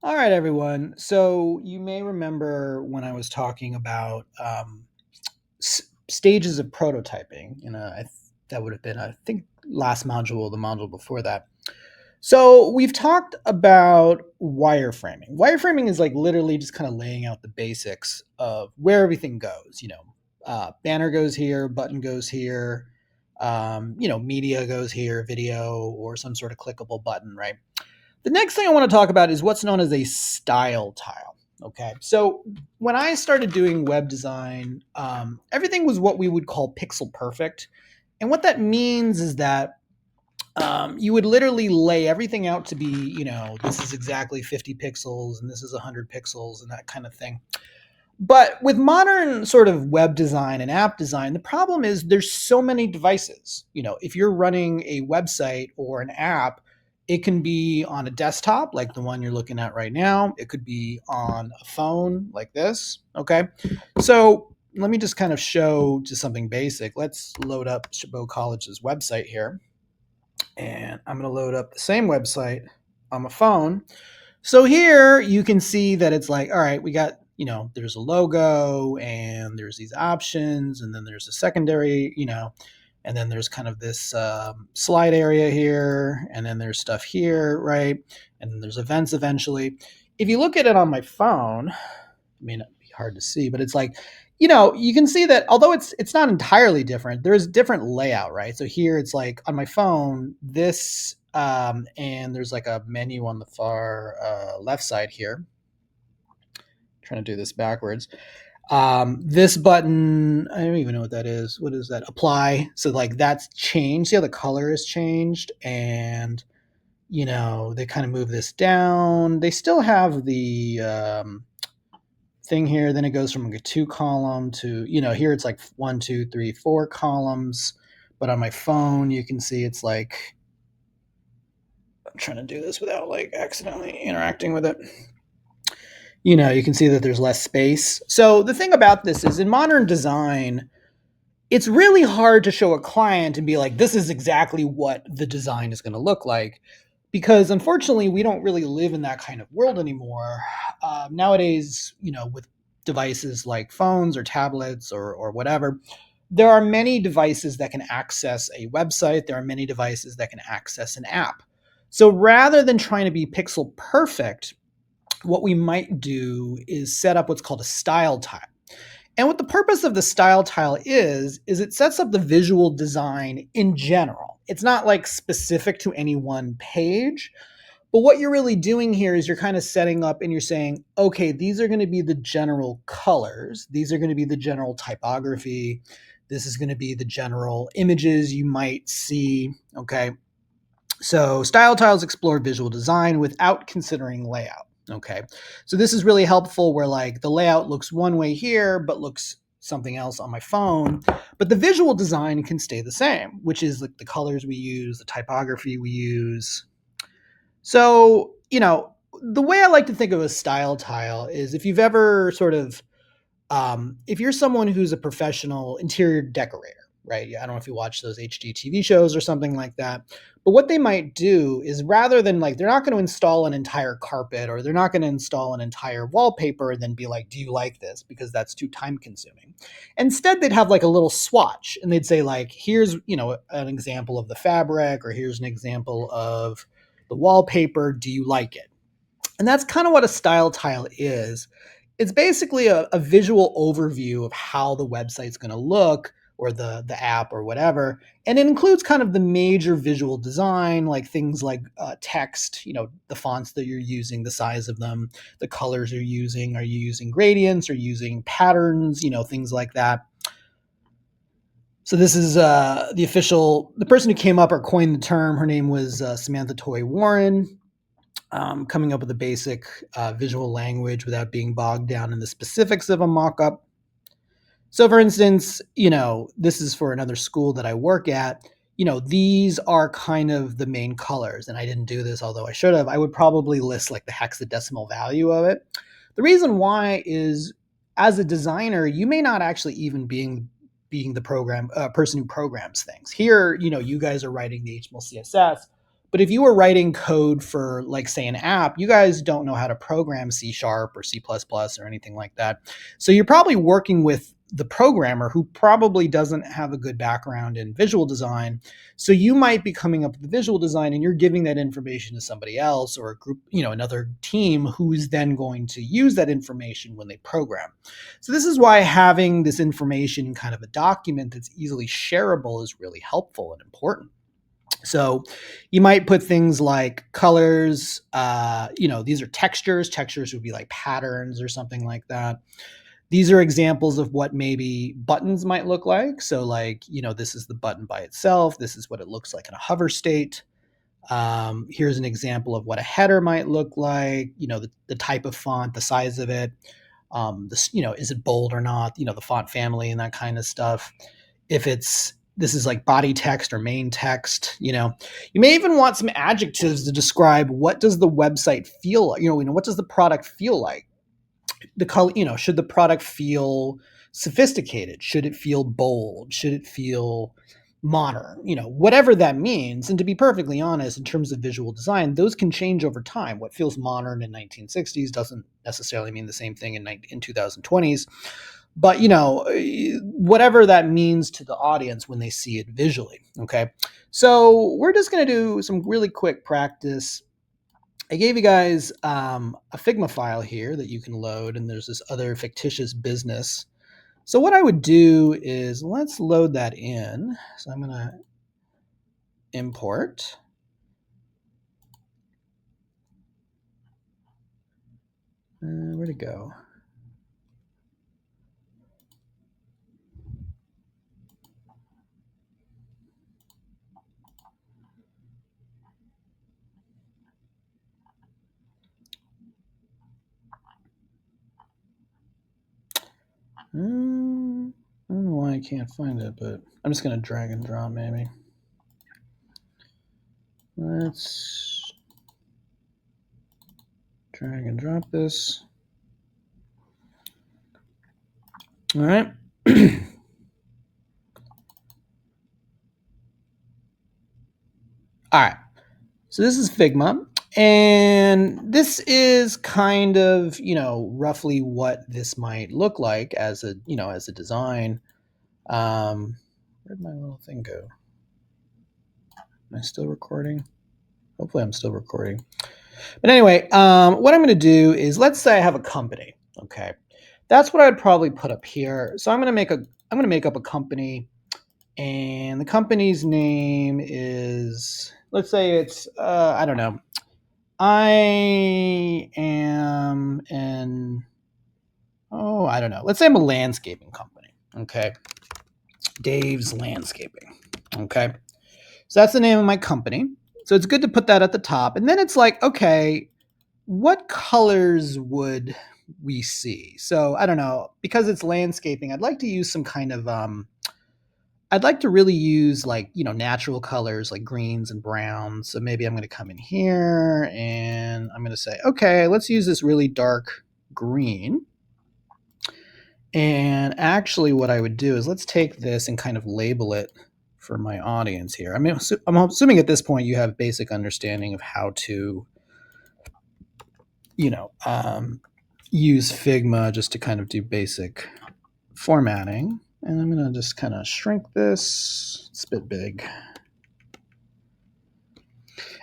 All right, everyone. So you may remember when I was talking about stages of prototyping. That would have been, I think, last module, the module before that. So we've talked about wireframing. Wireframing is like literally just kind of laying out the basics of where everything goes. Banner goes here, button goes here, media goes here, video, or some sort of clickable button, right? The next thing I want to talk about is what's known as a style tile. Okay, so when I started doing web design, everything was what we would call pixel perfect. And what that means is that you would literally lay everything out to be, this is exactly 50 pixels and this is 100 pixels and that kind of thing. But with modern sort of web design and app design, the problem is there's so many devices. If you're running a website or an app, it can be on a desktop like the one you're looking at right now. It could be on a phone like this. Okay. So let me just kind of show just something basic. Let's load up Chabot College's website here. And I'm going to load up the same website on my phone. So here you can see that it's like, all right, we got, there's a logo and there's these options, and then there's a secondary, and then there's kind of this slide area here, and then there's stuff here, right? And then there's events eventually. If you look at it on my phone, it may not be hard to see, but it's like, you can see that although it's not entirely different, there is different layout, right? So here it's like on my phone, this and there's like a menu on the far left side here. Trying to do this backwards. This button, I don't even know what that is. What is that? Apply. So like that's changed. See how the color has changed, and they kind of move this down. They still have the thing here. Then it goes from like a 2 column to, here it's like 1, 2, 3, 4 columns. But on my phone, you can see it's like, I'm trying to do this without like accidentally interacting with it. You can see that there's less space. So the thing about this is in modern design, it's really hard to show a client and be like, this is exactly what the design is going to look like. Because unfortunately, we don't really live in that kind of world anymore. Nowadays, with devices like phones or tablets or whatever, there are many devices that can access a website. There are many devices that can access an app. So rather than trying to be pixel perfect, what we might do is set up what's called a style tile. And what the purpose of the style tile is it sets up the visual design in general. It's not like specific to any one page, but what you're really doing here is you're kind of setting up and you're saying, okay, these are going to be the general colors. These are going to be the general typography. This is going to be the general images you might see. Okay. So style tiles explore visual design without considering layout. Okay. So this is really helpful where like the layout looks one way here, but looks something else on my phone. But the visual design can stay the same, which is like the colors we use, the typography we use. So, the way I like to think of a style tile is if you've ever sort of if you're someone who's a professional interior decorator, right? I don't know if you watch those HGTV shows or something like that. But what they might do is rather than like, they're not going to install an entire carpet or they're not going to install an entire wallpaper and then be like, do you like this? Because that's too time consuming. Instead, they'd have like a little swatch and they'd say, like, here's, an example of the fabric or here's an example of the wallpaper. Do you like it? And that's kind of what a style tile is. It's basically a visual overview of how the website's going to look or the app or whatever. And it includes kind of the major visual design, like things like text, the fonts that you're using, the size of them, the colors you're using. Are you using gradients or using patterns, things like that. So this is the person who came up or coined the term. Her name was Samantha Toy Warren. Coming up with a basic visual language without being bogged down in the specifics of a mockup. So, for instance, this is for another school that I work at. These are kind of the main colors, and I didn't do this, although I should have. I would probably list like the hexadecimal value of it. The reason why is, as a designer, you may not actually even being the person who programs things. Here, you guys are writing the HTML, CSS, But if you were writing code for, like, say, an app, you guys don't know how to program C Sharp or C++ or anything like that. So you're probably working with the programmer who probably doesn't have a good background in visual design. So you might be coming up with the visual design and you're giving that information to somebody else or a group, another team who's then going to use that information when they program. So this is why having this information in kind of a document that's easily shareable is really helpful and important. So you might put things like colors, these are textures. Textures would be like patterns or something like that. These are examples of what maybe buttons might look like. So, like, this is the button by itself. This is what it looks like in a hover state. Here's an example of what a header might look like, the type of font, the size of it, is it bold or not, the font family and that kind of stuff. If this is like body text or main text, you may even want some adjectives to describe what does the website feel like, what does the product feel like? The color, should the product feel sophisticated? Should it feel bold? Should it feel modern? Whatever that means. And to be perfectly honest, in terms of visual design, those can change over time. What feels modern in 1960s doesn't necessarily mean the same thing in 2020s. But whatever that means to the audience when they see it visually. Okay, so we're just going to do some really quick practice. I gave you guys a Figma file here that you can load, and there's this other fictitious business. So what I would do is, let's load that in. So I'm going to import. Where'd it go? I don't know why I can't find it, but I'm just going to drag and drop maybe. Let's drag and drop this. All right. All right. So this is Figma. And this is kind of, roughly what this might look like as a design. Where'd my little thing go? Am I still recording? Hopefully I'm still recording. But anyway, what I'm going to do is, let's say I have a company. Okay. That's what I'd probably put up here. So I'm going to make up a company, and the company's name is, let's say it's, I don't know. I don't know. Let's say I'm a landscaping company. Okay. Dave's Landscaping. Okay. So that's the name of my company. So it's good to put that at the top. And then it's like, okay, what colors would we see? So I don't know. Because it's landscaping, I'd like to use some kind of, I'd like to really use, like, natural colors like greens and browns. So maybe I'm going to come in here and I'm going to say, okay, let's use this really dark green. And actually what I would do is, let's take this and kind of label it for my audience here. I mean, I'm assuming at this point you have basic understanding of how to, use Figma just to kind of do basic formatting. And I'm going to just kind of shrink this. It's a bit big.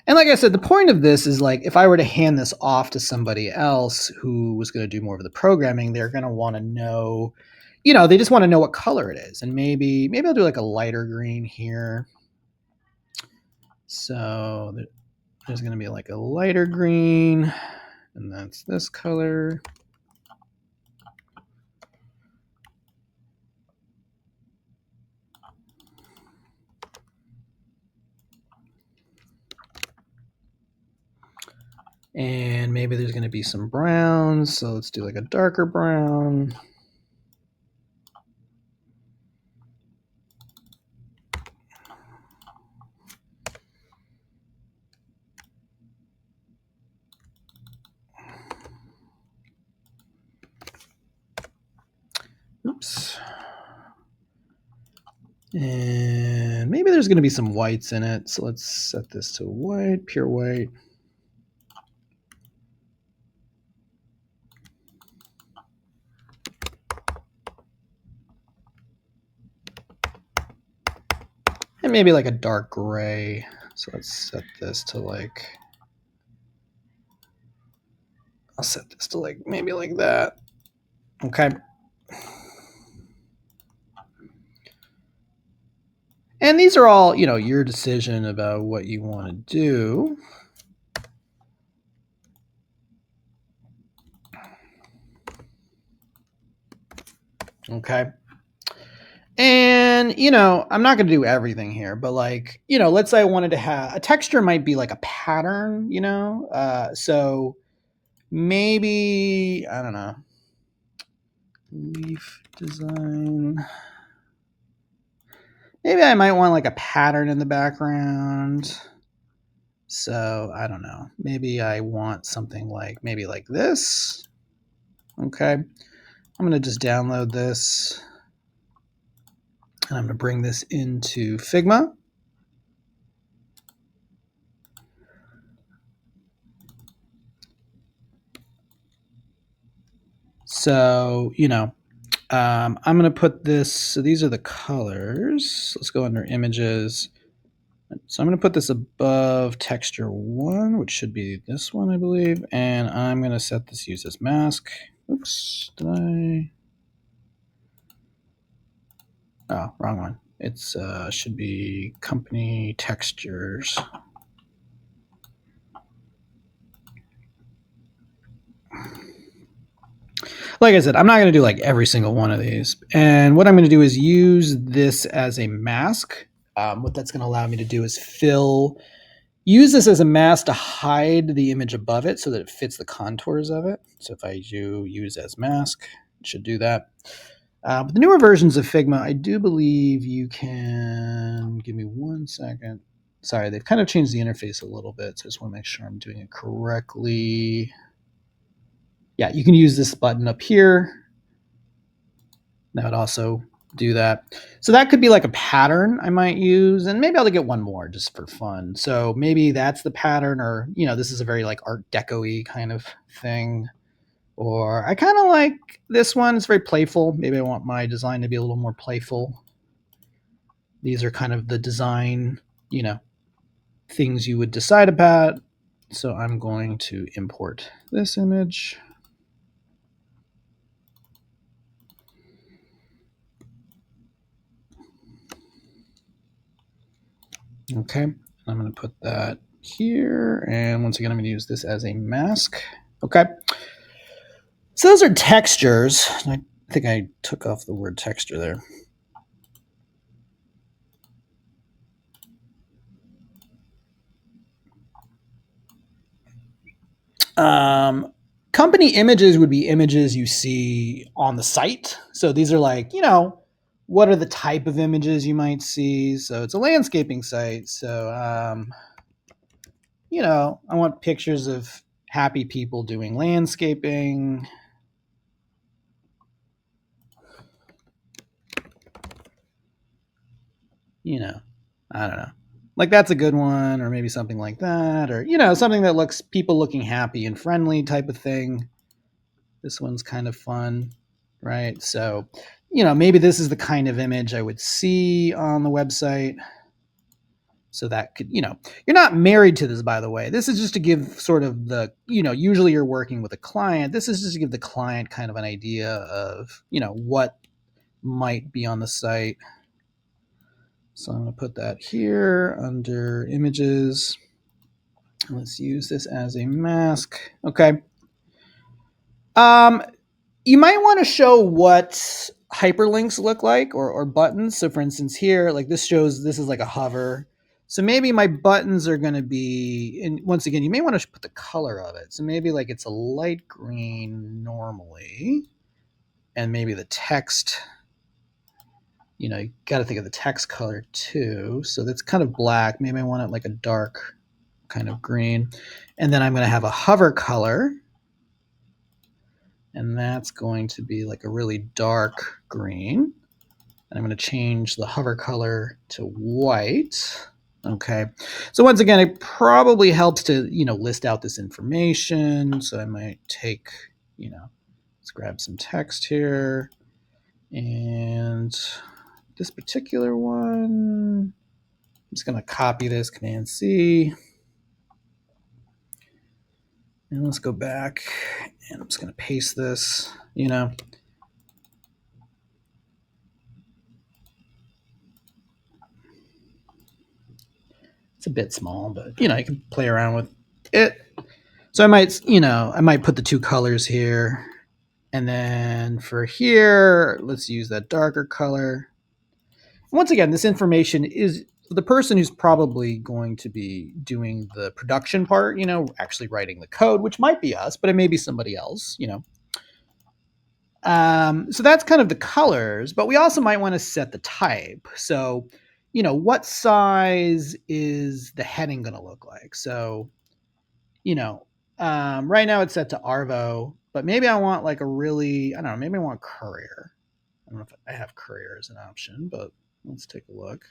And like I said, the point of this is, like, if I were to hand this off to somebody else who was going to do more of the programming, they're going to want to know, they just want to know what color it is. And maybe I'll do like a lighter green here. So there's going to be like a lighter green, and that's this color. And maybe there's going to be some browns. So let's do like a darker brown. Oops. And And maybe there's going to be some whites in it. So let's set this to white, pure white. And maybe like a dark gray. So let's set this to like, I'll set this to like, maybe like that. Okay. And these are all, you know, your decision about what you want to do. Okay. And, you know, I'm not going to do everything here, but like, you know, let's say I wanted to have a texture might be like a pattern, you know? So maybe, I don't know, leaf design. Maybe I might want like a pattern in the background. So I don't know. Maybe I want something like maybe like this. Okay. I'm going to just download this. And I'm going to bring this into Figma. So, you know, I'm going to put this, so these are the colors. Let's go under images. So I'm going to put this above texture 1, which should be this one, I believe. And I'm going to set this use as mask. Oops, did I? Oh, wrong one. It's should be company textures. Like I said, I'm not going to do like every single one of these. And what I'm going to do is use this as a mask. What that's going to allow me to do is use this as a mask to hide the image above it so that it fits the contours of it. So if I do use as mask, it should do that. But the newer versions of Figma, I do believe you can, give me 1 second. Sorry, they've kind of changed the interface a little bit. So I just want to make sure I'm doing it correctly. Yeah, you can use this button up here. That would also do that. So that could be like a pattern I might use, and maybe I'll get one more just for fun. So maybe that's the pattern, or, you know, this is a very like Art Deco-y kind of thing. Or I kind of like this one. It's very playful. Maybe I want my design to be a little more playful. These are kind of the design, you know, things you would decide about. So I'm going to import this image. Okay, I'm going to put that here. And once again, I'm going to use this as a mask. Okay. So those are textures. I think I took off the word texture there. Company images would be images you see on the site. So these are like, you know, what are the type of images you might see? So it's a landscaping site. So, you know, I want pictures of happy people doing landscaping. You know, I don't know. Like that's a good one, or maybe something like that, or, you know, something that looks people looking happy and friendly type of thing. This one's kind of fun, right? So, you know, maybe this is the kind of image I would see on the website. So that could, you know, you're not married to this, by the way. This is just to give sort of the, you know, usually you're working with a client. This is just to give the client kind of an idea of, you know, what might be on the site. So I'm going to put that here under images. Let's use this as a mask. Okay. You might want to show what hyperlinks look like, or buttons. So for instance, here, like this shows, this is like a hover. So maybe my buttons are going to be, and once again, you may want to put the color of it. So maybe like it's a light green normally, and maybe the text, you know, you got to think of the text color too. So that's kind of black. Maybe I want it like a dark kind of green. And then I'm going to have a hover color. And that's going to be like a really dark green. And I'm going to change the hover color to white. Okay. So once again, it probably helps to, list out this information. So I might take, let's grab some text here. And this particular one, I'm just going to copy this, Command C. And let's go back, and I'm just going to paste this, It's a bit small, but, you can play around with it. So I might put the two colors here. And then for here, let's use that darker color. Once again, this information is the person who's probably going to be doing the production part, actually writing the code, which might be us, but it may be somebody else, So that's kind of the colors, but we also might want to set the type. So, what size is the heading going to look like? So, right now it's set to Arvo, but maybe I want like I don't know, maybe I want Courier. I don't know if I have Courier as an option, but let's take a look.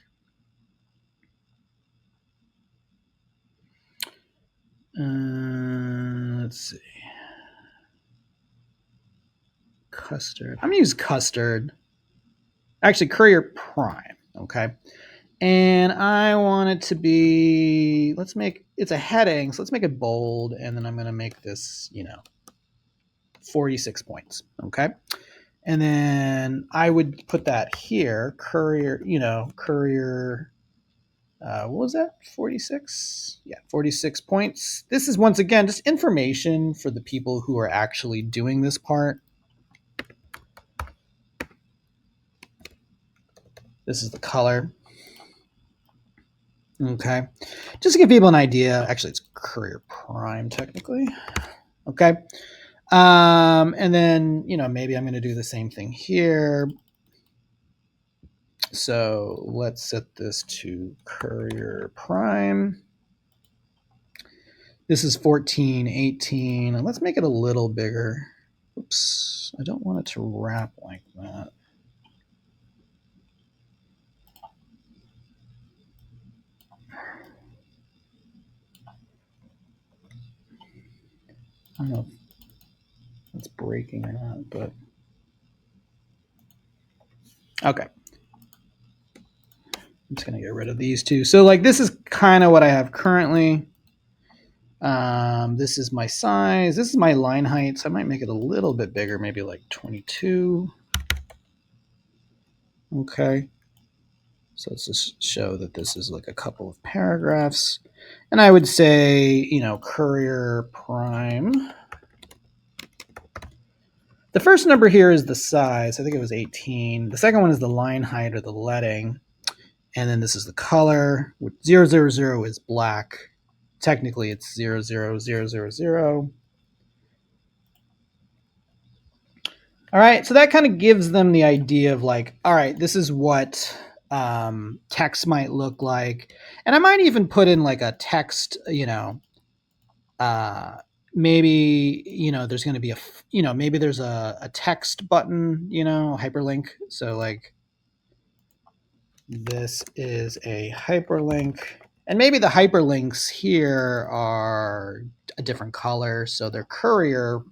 Let's see. Custard. I'm going to use Custard. Actually, Courier Prime. Okay. And I want it to be, it's a heading, so let's make it bold, and then I'm going to make this, 46 points. Okay. And then I would put that here, Courier, Courier, what was that? 46? Yeah, 46 points. This is, once again, just information for the people who are actually doing this part. This is the color. Okay. Just to give people an idea. Actually, it's Courier Prime, technically. Okay. And then, maybe I'm going to do the same thing here. So let's set this to Courier Prime. This is 14, 18, and let's make it a little bigger. Oops, I don't want it to wrap like that. I don't know if it's breaking or not, but okay. I'm just going to get rid of these two. So like this is kind of what I have currently. This is my size. This is my line height. So I might make it a little bit bigger, maybe like 22. Okay. So let's just show that this is like a couple of paragraphs. And I would say, Courier Prime. The first number here is the size. I think it was 18. The second one is the line height or the leading. And then this is the color. 000 is black. Technically, it's 00000. All right, so that kind of gives them the idea of like, all right, this is what text might look like. And I might even put in like a text, maybe, there's going to be maybe there's a text button, hyperlink. So like, this is a hyperlink. And maybe the hyperlinks here are a different color. So they're Courier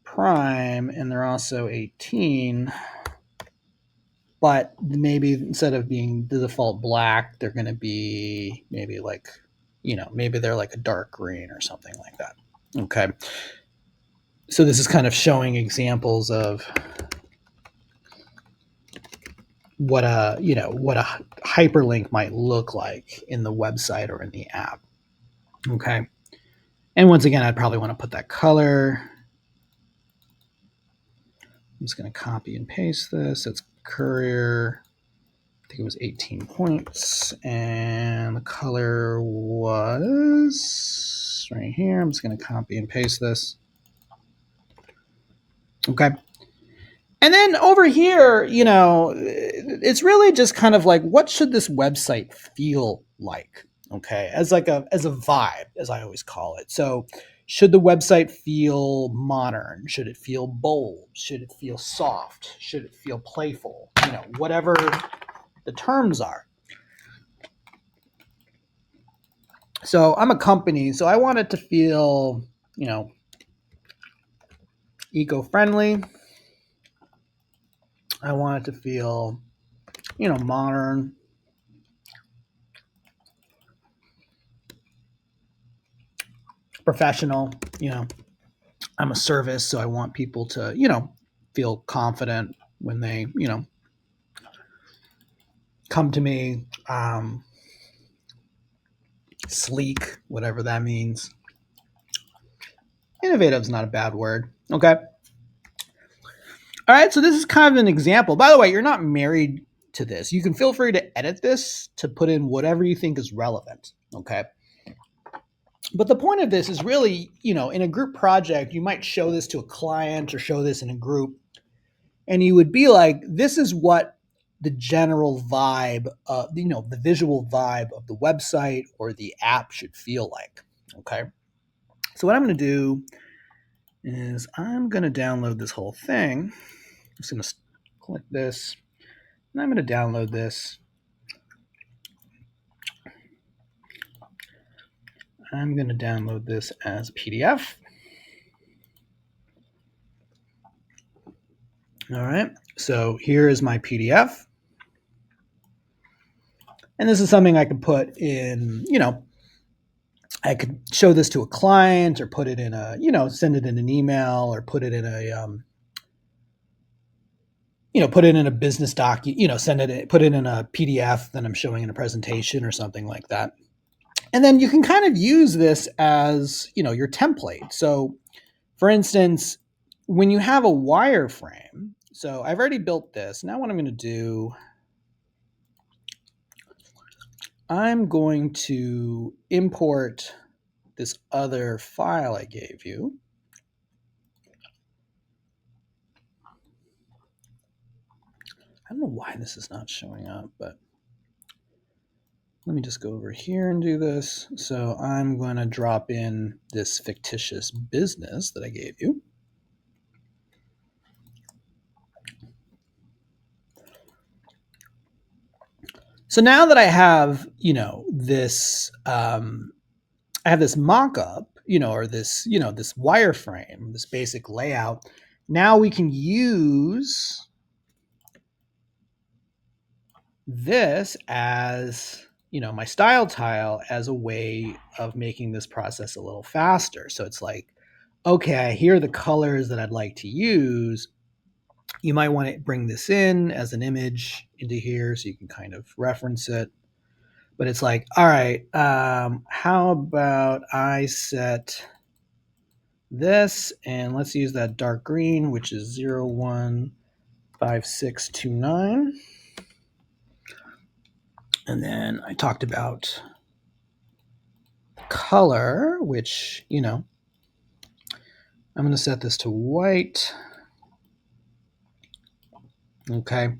Prime, and they're also 18. But maybe instead of being the default black, they're going to be maybe like, maybe they're like a dark green or something like that. Okay. So this is kind of showing examples of what a hyperlink might look like in the website or in the app. Okay. And once again, I'd probably want to put that color. I'm just going to copy and paste this. It's Courier. I think it was 18 points. And the color was right here. I'm just going to copy and paste this. Okay. And then over here, it's really just kind of like, what should this website feel like? Okay. As a vibe, as I always call it. So, Should the website feel modern? Should it feel bold? Should it feel soft? Should it feel playful? Whatever the terms are. So I'm a company, so I want it to feel, eco-friendly. I want it to feel, modern. Professional. I'm a service, so I want people to, feel confident when they, come to me. Sleek, whatever that means. Innovative is not a bad word. Okay. All right. So this is kind of an example. By the way, you're not married to this. You can feel free to edit this to put in whatever you think is relevant. Okay. But the point of this is really, in a group project, you might show this to a client or show this in a group, and you would be like, this is what the general vibe, the visual vibe of the website or the app should feel like. Okay. So what I'm going to do is I'm going to download this whole thing. I'm just going to click this, and I'm going to download this. I'm going to download this as a PDF. All right, so here is my PDF. And this is something I could put in, I could show this to a client or put it in a, send it in an email or put it in a, put it in a business doc, put it in a PDF that I'm showing in a presentation or something like that. And then you can kind of use this as, your template. So for instance, when you have a wireframe, so I've already built this. Now what I'm going to do, I'm going to import this other file I gave you. I don't know why this is not showing up, but let me just go over here and do this. So I'm going to drop in this fictitious business that I gave you. So now that I have, this, I have this mock-up, or this, this wireframe, this basic layout. Now we can use this as, my style tile as a way of making this process a little faster. So it's like, okay, here are the colors that I'd like to use. You might want to bring this in as an image into here so you can kind of reference it. But it's like, all right, how about I set this, and let's use that dark green, which is 015629. And then I talked about color, which, I'm going to set this to white. Okay.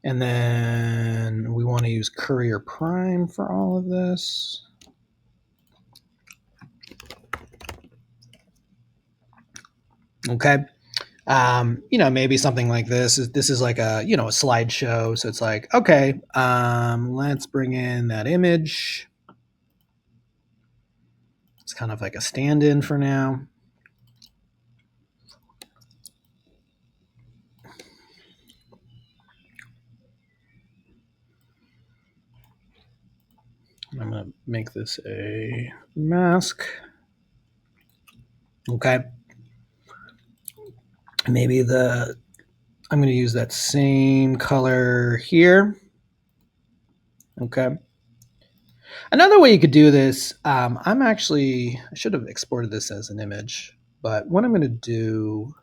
And then we want to use Courier Prime for all of this. Okay. Maybe something like this. This is like a, a slideshow. So it's like, okay, let's bring in that image. It's kind of like a stand-in for now. I'm going to make this a mask. Okay. Maybe I'm going to use that same color here. Okay. Another way you could do this, I should have exported this as an image, but what I'm going to do,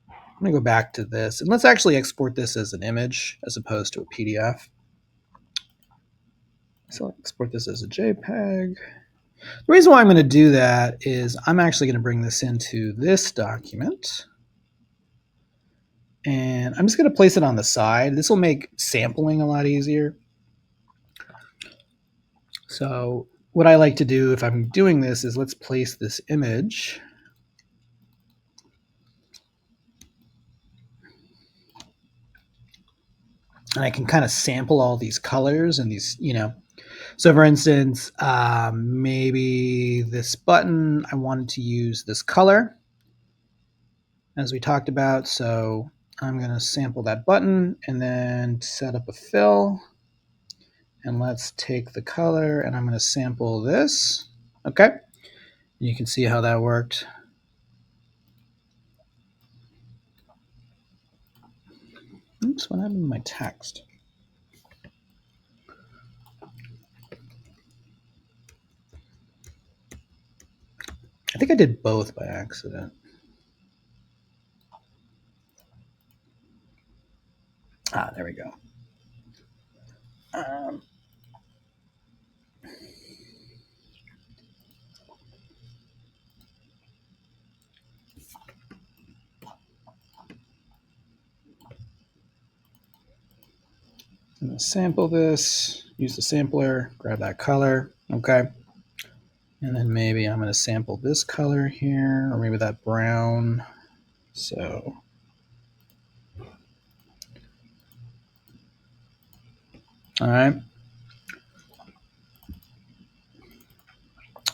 I'm going to go back to this, and let's actually export this as an image as opposed to a PDF. So I'll export this as a JPEG. The reason why I'm going to do that is I'm actually going to bring this into this document. And I'm just going to place it on the side. This will make sampling a lot easier. So what I like to do if I'm doing this is let's place this image. And I can kind of sample all these colors and these, So for instance, maybe this button, I wanted to use this color as we talked about. So I'm going to sample that button and then set up a fill. And let's take the color and I'm going to sample this. Okay. And you can see how that worked. Oops, what happened to my text? I think I did both by accident. There we go. I'm going to sample this, use the sampler, grab that color. Okay. And then maybe I'm going to sample this color here, or maybe that brown. So all right.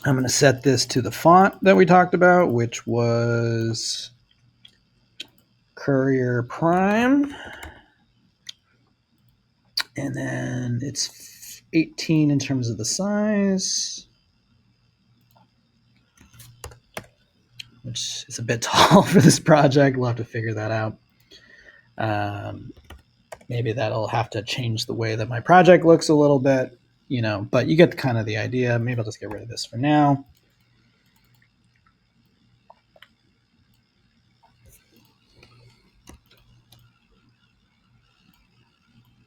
I'm going to set this to the font that we talked about, which was Courier Prime. And then it's 18 in terms of the size, which is a bit tall for this project. We'll have to figure that out. Maybe that'll have to change the way that my project looks a little bit, but you get kind of the idea. Maybe I'll just get rid of this for now.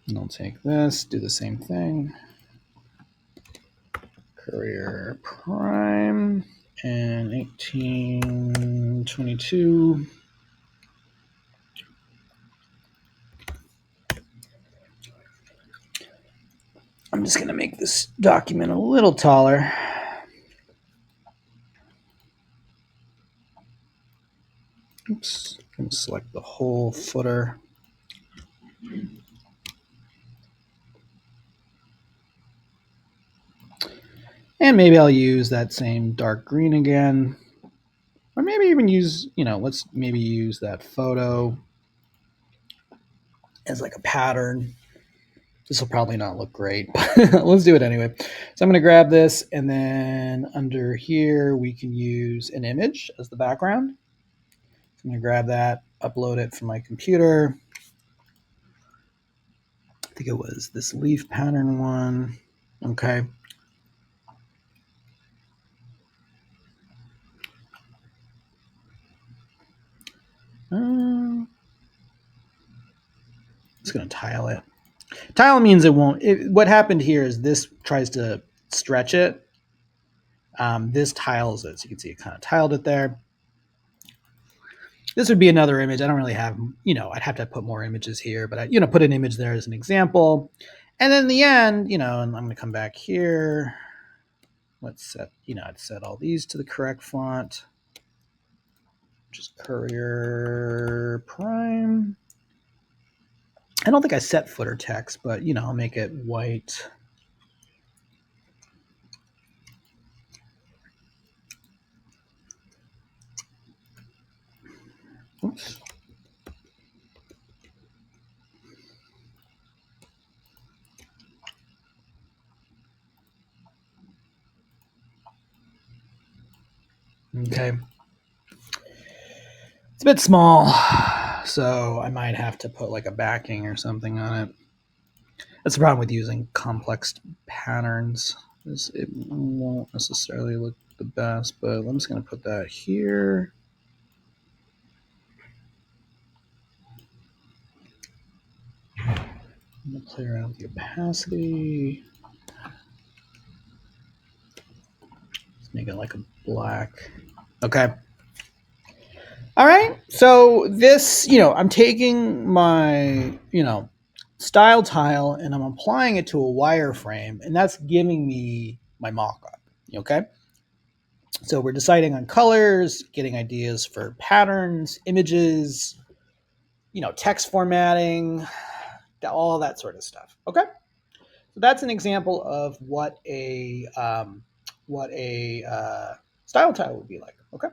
And I'll take this, do the same thing. Courier Prime and 1822. I'm just going to make this document a little taller. Oops, I'm going to select the whole footer. And maybe I'll use that same dark green again. Or maybe even use, let's maybe use that photo as like a pattern. This will probably not look great, but let's do it anyway. So I'm going to grab this, and then under here, we can use an image as the background. So I'm going to grab that, upload it from my computer. I think it was this leaf pattern one. Okay. Just going to tile it. Tile means it won't. What happened here is this tries to stretch it. This tiles it. So you can see it kind of tiled it there. This would be another image. I don't really have, I'd have to put more images here, but I, put an image there as an example. And then in the end, and I'm going to come back here. Let's set, I'd set all these to the correct font, which is Courier Prime. I don't think I set footer text, but, I'll make it white. Oops. Okay. It's a bit small, so I might have to put like a backing or something on it. That's the problem with using complex patterns, is it won't necessarily look the best, but I'm just going to put that here. I'm going to play around with the opacity. Let's make it like a black. Okay. All right. So this, I'm taking my, style tile and I'm applying it to a wireframe, and that's giving me my mock-up. Okay. So we're deciding on colors, getting ideas for patterns, images, text formatting, all that sort of stuff. Okay. So that's an example of what a style tile would be like. Okay.